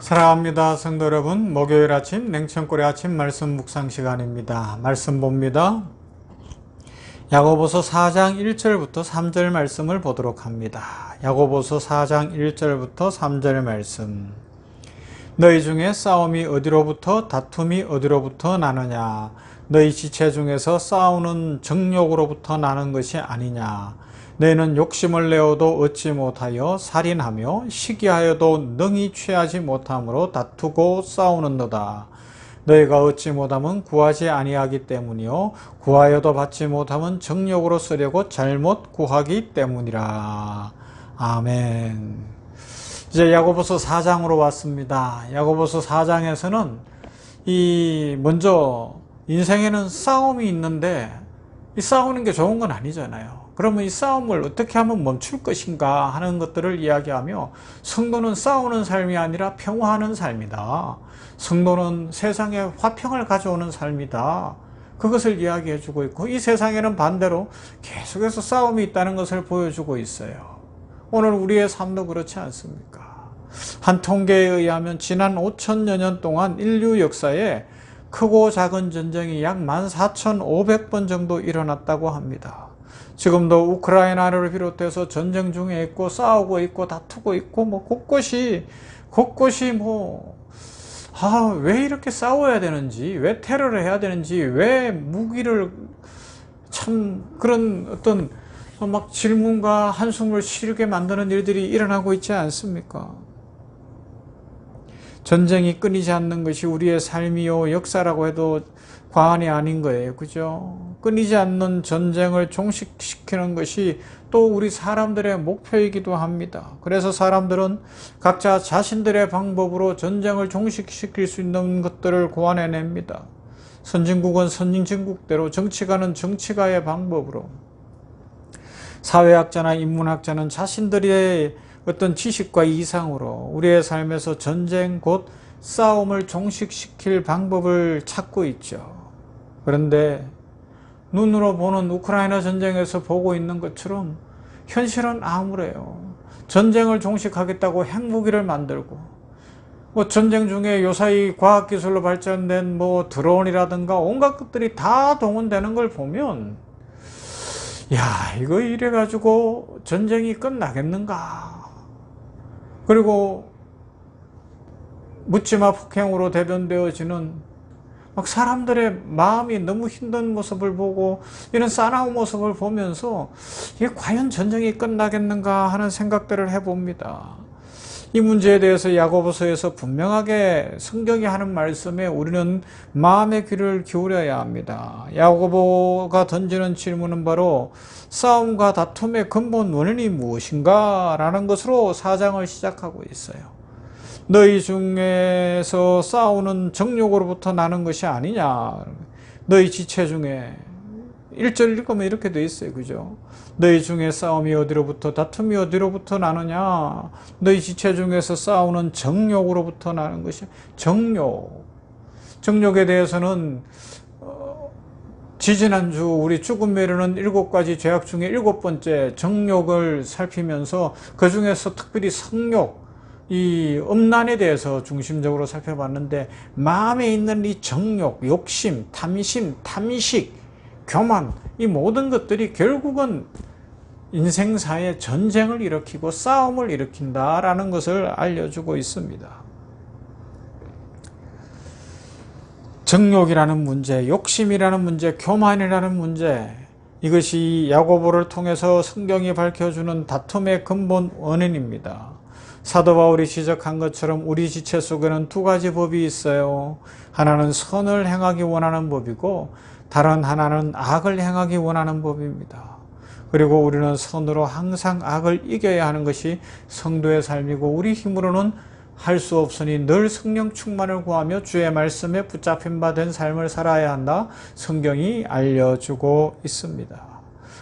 사랑합니다. 성도 여러분, 목요일 아침 냉천골의 아침 말씀 묵상 시간입니다. 말씀 봅니다. 야고보서 4장 1절부터 3절 말씀을 보도록 합니다. 야고보서 4장 1절부터 3절 말씀. 너희 중에 싸움이 어디로부터 다툼이 어디로부터 나느냐? 너희 지체 중에서 싸우는 정욕으로부터 나는 것이 아니냐? 너희는 욕심을 내어도 얻지 못하여 살인하며 시기하여도 능히 취하지 못함으로 다투고 싸우는도다. 너희가 얻지 못함은 구하지 아니하기 때문이요 구하여도 받지 못함은 정욕으로 쓰려고 잘못 구하기 때문이라. 아멘. 이제 야고보서 4장으로 왔습니다. 야고보서 4장에서는 먼저 인생에는 싸움이 있는데 이 싸우는 게 좋은 건 아니잖아요. 그러면 이 싸움을 어떻게 하면 멈출 것인가 하는 것들을 이야기하며, 성도는 싸우는 삶이 아니라 평화하는 삶이다. 성도는 세상에 화평을 가져오는 삶이다. 그것을 이야기해 주고 있고, 이 세상에는 반대로 계속해서 싸움이 있다는 것을 보여주고 있어요. 오늘 우리의 삶도 그렇지 않습니까? 한 통계에 의하면 지난 5천여 년 동안 인류 역사에 크고 작은 전쟁이 약 14,500번 정도 일어났다고 합니다. 지금도 우크라이나를 비롯해서 전쟁 중에 있고 싸우고 있고 다투고 있고 곳곳이 왜 이렇게 싸워야 되는지, 왜 테러를 해야 되는지, 왜 무기를 그런 어떤 막 질문과 한숨을 쉬게 만드는 일들이 일어나고 있지 않습니까? 전쟁이 끊이지 않는 것이 우리의 삶이요 역사라고 해도 과언이 아닌 거예요. 그죠? 끊이지 않는 전쟁을 종식시키는 것이 또 우리 사람들의 목표이기도 합니다. 그래서 사람들은 각자 자신들의 방법으로 전쟁을 종식시킬 수 있는 것들을 고안해냅니다. 선진국은 선진국대로, 정치가는 정치가의 방법으로, 사회학자나 인문학자는 자신들의 어떤 지식과 이상으로 우리의 삶에서 전쟁 곧 싸움을 종식시킬 방법을 찾고 있죠. 그런데 눈으로 보는 우크라이나 전쟁에서 보고 있는 것처럼 현실은 암울해요. 전쟁을 종식하겠다고 핵무기를 만들고, 전쟁 중에 요사이 과학기술로 발전된 드론이라든가 온갖 것들이 다 동원되는 걸 보면, 이거 이래가지고 전쟁이 끝나겠는가? 그리고 묻지마 폭행으로 대변되어지는 사람들의 마음이 너무 힘든 모습을 보고, 이런 싸나운 모습을 보면서 이게 과연 전쟁이 끝나겠는가 하는 생각들을 해봅니다. 이 문제에 대해서 야고보서에서 분명하게 성경이 하는 말씀에 우리는 마음의 귀를 기울여야 합니다. 야고보가 던지는 질문은 바로 싸움과 다툼의 근본 원인이 무엇인가 라는 것으로 4장을 시작하고 있어요. 너희 중에서 싸우는 정욕으로부터 나는 것이 아니냐. 너희 지체 중에 1절 읽으면 이렇게 돼 있어요. 그죠? 너희 중에 싸움이 어디로부터 다툼이 어디로부터 나느냐. 너희 지체 중에서 싸우는 정욕으로부터 나는 것이 정욕. 정욕에 대해서는 지지난주 우리 죽음에 이르는 7가지 죄악 중에 7번째 정욕을 살피면서 그 중에서 특별히 성욕, 이 음란에 대해서 중심적으로 살펴봤는데, 마음에 있는 이 정욕, 욕심, 탐심, 탐식, 교만, 이 모든 것들이 결국은 인생사에 전쟁을 일으키고 싸움을 일으킨다라는 것을 알려주고 있습니다. 정욕이라는 문제, 욕심이라는 문제, 교만이라는 문제, 이것이 야고보를 통해서 성경이 밝혀주는 다툼의 근본 원인입니다. 사도 바울이 지적한 것처럼 우리 지체 속에는 2가지 법이 있어요. 하나는 선을 행하기 원하는 법이고, 다른 하나는 악을 행하기 원하는 법입니다. 그리고 우리는 선으로 항상 악을 이겨야 하는 것이 성도의 삶이고, 우리 힘으로는 할 수 없으니 늘 성령 충만을 구하며 주의 말씀에 붙잡힌 바 된 삶을 살아야 한다. 성경이 알려주고 있습니다.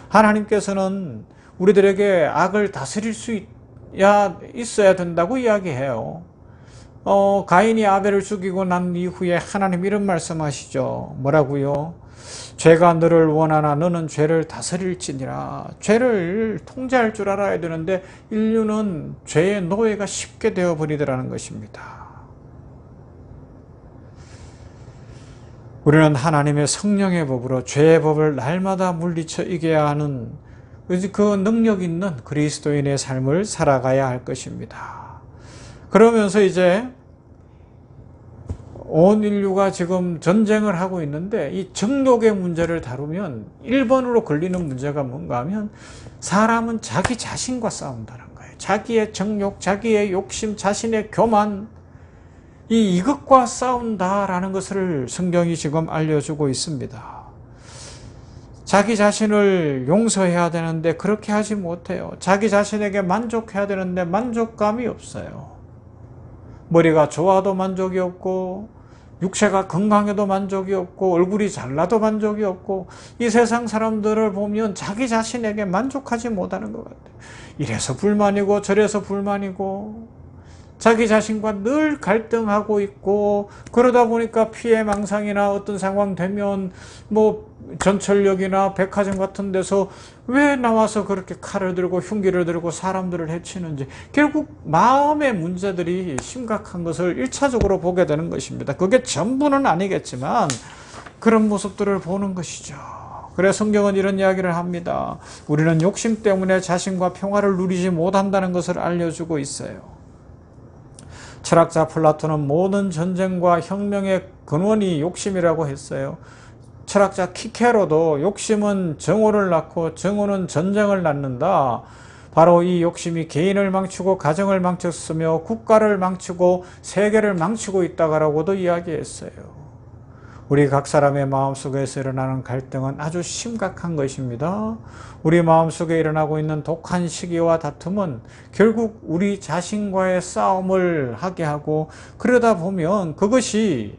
하나님께서는 우리들에게 악을 다스릴 수 있어야 된다고 이야기해요. 가인이 아벨을 죽이고 난 이후에 하나님 이런 말씀하시죠. 뭐라고요? 죄가 너를 원하나 너는 죄를 다스릴지니라. 죄를 통제할 줄 알아야 되는데 인류는 죄의 노예가 쉽게 되어버리더라는 것입니다. 우리는 하나님의 성령의 법으로 죄의 법을 날마다 물리쳐 이겨야 하는 그 능력 있는 그리스도인의 삶을 살아가야 할 것입니다. 그러면서 이제 온 인류가 지금 전쟁을 하고 있는데 이 정욕의 문제를 다루면 1번으로 걸리는 문제가 뭔가 하면 사람은 자기 자신과 싸운다는 거예요. 자기의 정욕, 자기의 욕심, 자신의 교만, 이것과 싸운다라는 것을 성경이 지금 알려주고 있습니다. 자기 자신을 용서해야 되는데 그렇게 하지 못해요. 자기 자신에게 만족해야 되는데 만족감이 없어요. 머리가 좋아도 만족이 없고 육체가 건강해도 만족이 없고 얼굴이 잘나도 만족이 없고 이 세상 사람들을 보면 자기 자신에게 만족하지 못하는 것 같아요. 이래서 불만이고 저래서 불만이고 자기 자신과 늘 갈등하고 있고 그러다 보니까 피해망상이나 어떤 상황 되면 뭐 전철역이나 백화점 같은 데서 왜 나와서 그렇게 칼을 들고 흉기를 들고 사람들을 해치는지 결국 마음의 문제들이 심각한 것을 1차적으로 보게 되는 것입니다. 그게 전부는 아니겠지만 그런 모습들을 보는 것이죠. 그래서 성경은 이런 이야기를 합니다. 우리는 욕심 때문에 자신과 평화를 누리지 못한다는 것을 알려주고 있어요. 철학자 플라톤은 모든 전쟁과 혁명의 근원이 욕심이라고 했어요. 철학자 키케로도 욕심은 정오를 낳고 정오는 전쟁을 낳는다. 바로 이 욕심이 개인을 망치고 가정을 망쳤으며 국가를 망치고 세계를 망치고 있다라고도 이야기했어요. 우리 각 사람의 마음속에서 일어나는 갈등은 아주 심각한 것입니다. 우리 마음속에 일어나고 있는 독한 시기와 다툼은 결국 우리 자신과의 싸움을 하게 하고 그러다 보면 그것이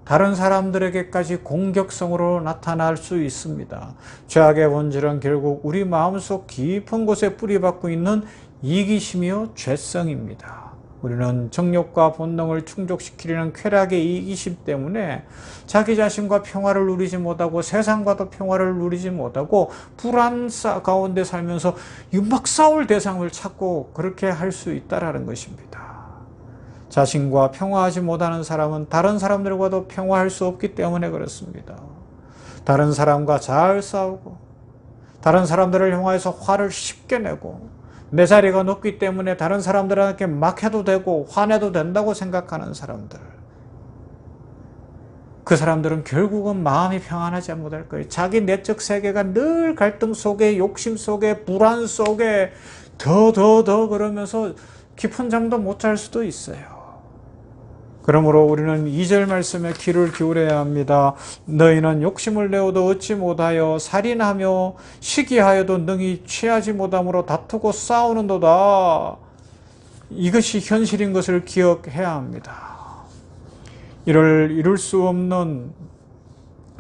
다른 사람들에게까지 공격성으로 나타날 수 있습니다. 죄악의 본질은 결국 우리 마음속 깊은 곳에 뿌리박고 있는 이기심이요 죄성입니다. 우리는 정욕과 본능을 충족시키려는 쾌락의 이기심 때문에 자기 자신과 평화를 누리지 못하고 세상과도 평화를 누리지 못하고 불안 가운데 살면서 막 싸울 대상을 찾고 그렇게 할 수 있다는 것입니다. 자신과 평화하지 못하는 사람은 다른 사람들과도 평화할 수 없기 때문에 그렇습니다. 다른 사람과 잘 싸우고 다른 사람들을 향해서 화를 쉽게 내고 내 자리가 높기 때문에 다른 사람들에게 막 해도 되고 화내도 된다고 생각하는 사람들, 그 사람들은 결국은 마음이 평안하지 못할 거예요. 자기 내적 세계가 늘 갈등 속에 욕심 속에 불안 속에 더 그러면서 깊은 잠도 못 잘 수도 있어요. 그러므로 우리는 2절 말씀에 귀를 기울여야 합니다. 너희는 욕심을 내어도 얻지 못하여 살인하며 시기하여도 능히 취하지 못함으로 다투고 싸우는도다. 이것이 현실인 것을 기억해야 합니다. 이룰 수 없는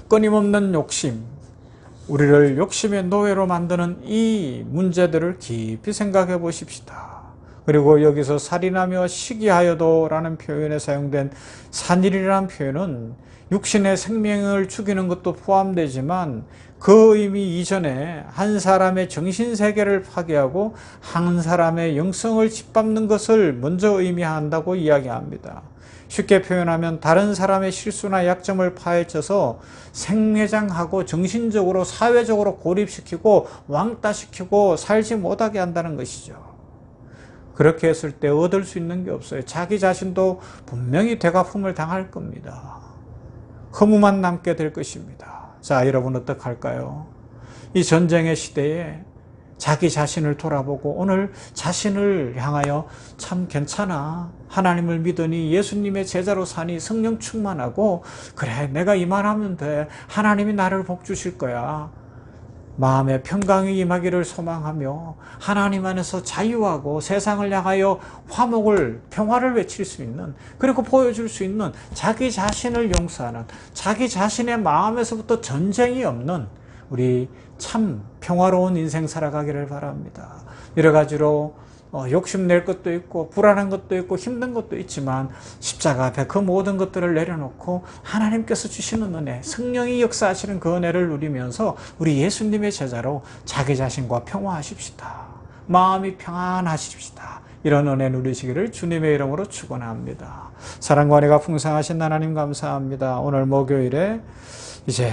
끊임없는 욕심, 우리를 욕심의 노예로 만드는 이 문제들을 깊이 생각해 보십시다. 그리고 여기서 살인하며 시기하여도 라는 표현에 사용된 산일이라는 표현은 육신의 생명을 죽이는 것도 포함되지만 그 의미 이전에 한 사람의 정신세계를 파괴하고 한 사람의 영성을 짓밟는 것을 먼저 의미한다고 이야기합니다. 쉽게 표현하면 다른 사람의 실수나 약점을 파헤쳐서 생매장하고 정신적으로 사회적으로 고립시키고 왕따시키고 살지 못하게 한다는 것이죠. 그렇게 했을 때 얻을 수 있는 게 없어요. 자기 자신도 분명히 되갚음을 당할 겁니다. 허무만 남게 될 것입니다. 자, 여러분 어떡할까요? 이 전쟁의 시대에 자기 자신을 돌아보고 오늘 자신을 향하여 참 괜찮아. 하나님을 믿으니 예수님의 제자로 사니 성령 충만하고 그래 내가 이만하면 돼. 하나님이 나를 복 주실 거야. 마음의 평강이 임하기를 소망하며 하나님 안에서 자유하고 세상을 향하여 화목을 평화를 외칠 수 있는 그리고 보여줄 수 있는 자기 자신을 용서하는 자기 자신의 마음에서부터 전쟁이 없는 우리 참 평화로운 인생 살아가기를 바랍니다. 여러 가지로 욕심낼 것도 있고 불안한 것도 있고 힘든 것도 있지만 십자가 앞에 그 모든 것들을 내려놓고 하나님께서 주시는 은혜, 성령이 역사하시는 그 은혜를 누리면서 우리 예수님의 제자로 자기 자신과 평화하십시다. 마음이 평안하십시다. 이런 은혜 누리시기를 주님의 이름으로 축원합니다. 사랑과 은혜가 풍성하신 하나님 감사합니다. 오늘 목요일에 이제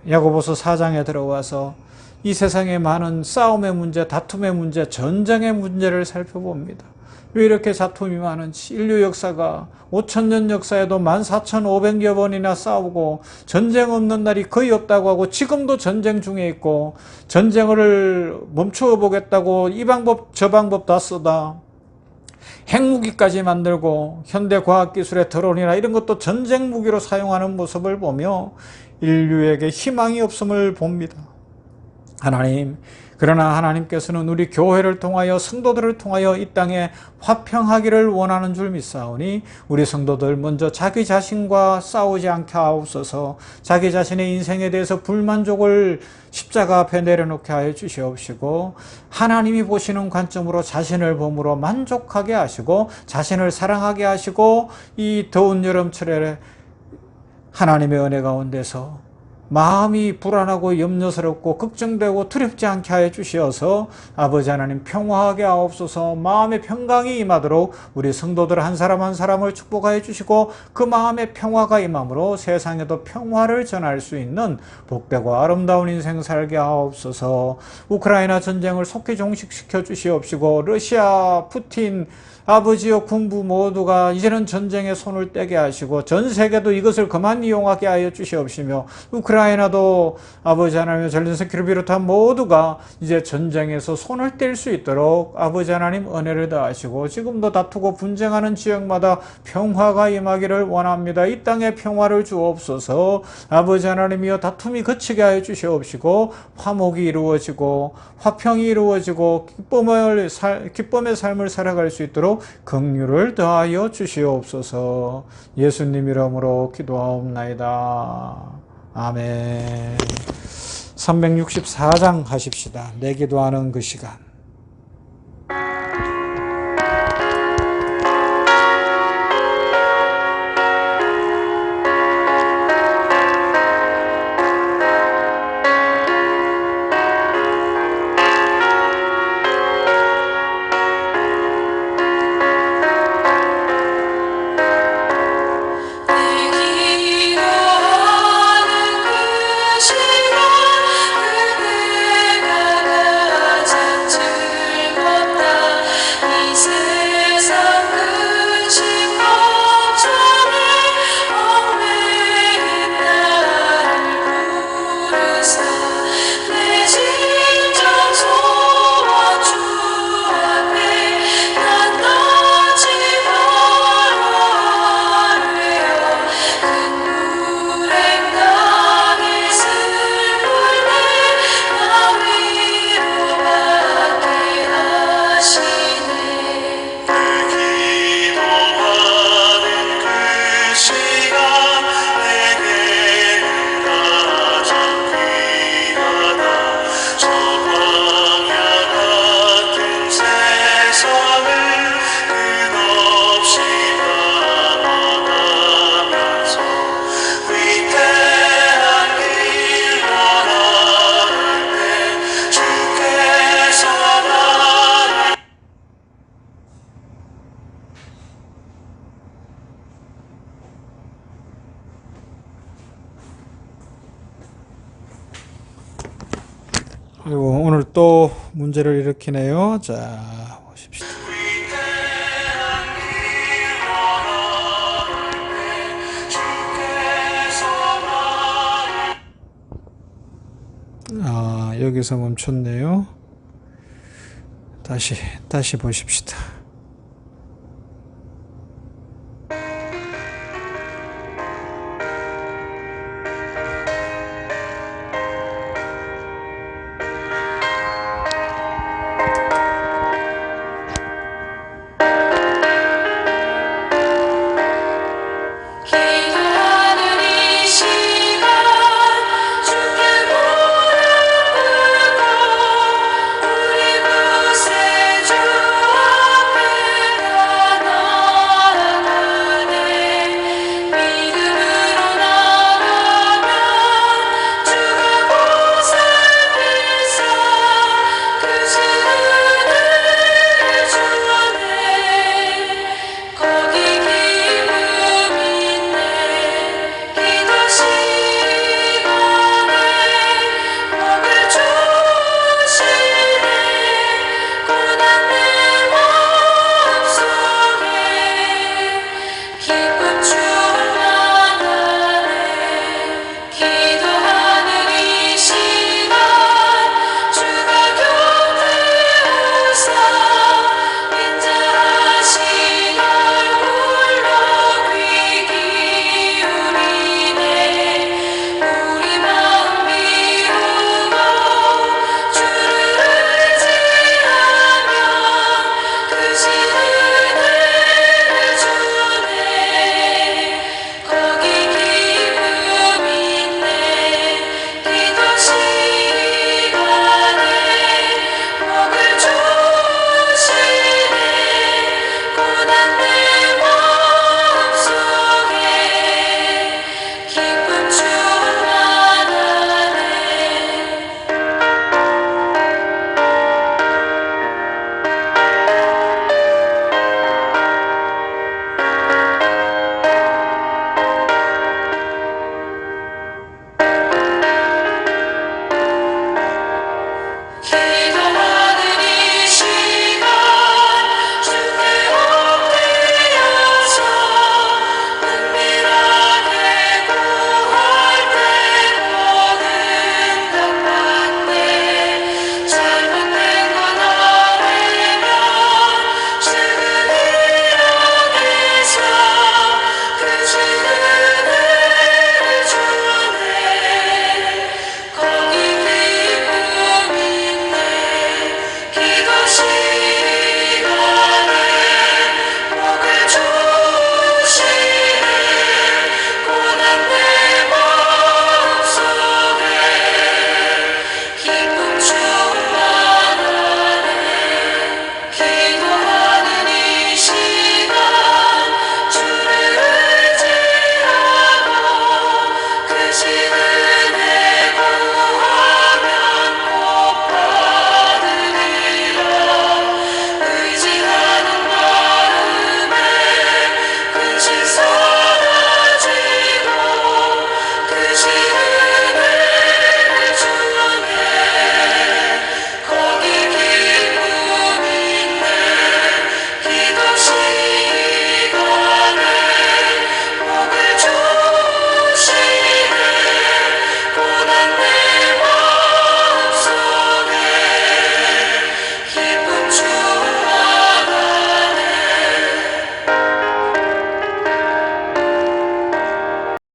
야고보서 4장에 들어와서 이 세상의 많은 싸움의 문제, 다툼의 문제, 전쟁의 문제를 살펴봅니다. 왜 이렇게 다툼이 많은지, 인류 역사가 5,000년 역사에도 14,500여 번이나 싸우고 전쟁 없는 날이 거의 없다고 하고 지금도 전쟁 중에 있고 전쟁을 멈추어 보겠다고 이 방법 저 방법 다 쓰다 핵무기까지 만들고 현대과학기술의 드론이나 이런 것도 전쟁 무기로 사용하는 모습을 보며 인류에게 희망이 없음을 봅니다. 하나님, 그러나 하나님께서는 우리 교회를 통하여 성도들을 통하여 이 땅에 화평하기를 원하는 줄 믿사오니 우리 성도들 먼저 자기 자신과 싸우지 않게 하옵소서. 자기 자신의 인생에 대해서 불만족을 십자가 앞에 내려놓게 하여 주시옵시고 하나님이 보시는 관점으로 자신을 봄으로 만족하게 하시고 자신을 사랑하게 하시고 이 더운 여름철에 하나님의 은혜 가운데서 마음이 불안하고 염려스럽고 걱정되고 두렵지 않게 하여 주시어서 아버지 하나님 평화하게 하옵소서. 마음의 평강이 임하도록 우리 성도들 한 사람 한 사람을 축복하여 주시고 그 마음의 평화가 임함으로 세상에도 평화를 전할 수 있는 복되고 아름다운 인생 살게 하옵소서. 우크라이나 전쟁을 속히 종식시켜 주시옵시고 러시아 푸틴 아버지여 군부 모두가 이제는 전쟁에 손을 떼게 하시고 전 세계도 이것을 그만 이용하게 하여 주시옵시며 우크라이나도 아버지 하나님 젤렌스키를 비롯한 모두가 이제 전쟁에서 손을 뗄 수 있도록 아버지 하나님 은혜를 더하시고 지금도 다투고 분쟁하는 지역마다 평화가 임하기를 원합니다. 이 땅에 평화를 주옵소서. 아버지 하나님이여 다툼이 그치게 하여 주시옵시고 화목이 이루어지고 화평이 이루어지고 기쁨의 삶을 살아갈 수 있도록 긍휼을 더하여 주시옵소서. 예수님 이름으로 기도하옵나이다. 아멘. 364장 하십시다. 내 기도하는 그 시간. 그리고 오늘 또 문제를 일으키네요. 자, 보십시다. 여기서 멈췄네요. 다시 보십시다.